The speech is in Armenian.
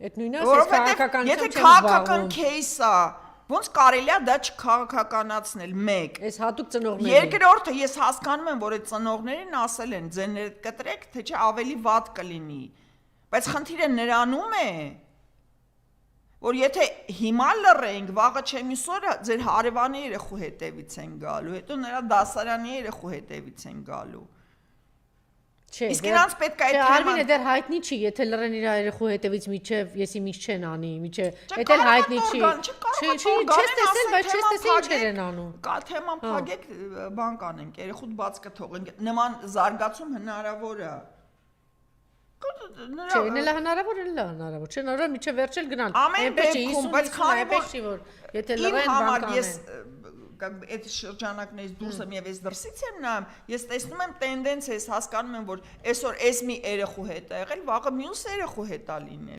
Այդ նույնն է, Եթե քաղաքական case է, ոնց կարելի է դա չքաղաքականացնել, մեկ։ Այս հատուկ ծնողների։ Երկրորդը ես հասկանում եմ, որ այդ ծնողներին ասել են, ձեներդ կտրեք, թե չէ ավելի վատ կլինի։ Բայց խնդիրը նրանում է, որ եթե հիմա լռենք, վաղը չէ մյուս օրը ձեր հարևանի երեխու հետևից են գալու, հետո նրա դասարանի երեխու հետևից են գալու։ Իսկ իրանց պետք է այդ թեման Արմինը դեռ հայտնի չի, եթե լռեն իր երեխու հետևից միջև, եսի միշտ չեն անի, միջև, դա էլ հայտնի չի։ Չես տեսել, բայց չես տեսել ինչեր են անում։ Կա թեման փակեք, բան կանենք, երեխուդ բաց կթողենք, նման զարգացում հնարավոր է։ Չէ, ինելա հնարավոր, չէ, նորը միջև վերջել գնան։ Ամեն դեպքում, բայց քանի որ եթե լռեն բան կանեն։ Այդ շրջանակներից դուրս եմ եւ ես դրսից եմ նայում, ես տեսնում եմ տենդենս, ես հասկանում եմ, որ այսօր էս մի երեխու հետ է եղել, վաղը մյուս երեխու հետ է լինել։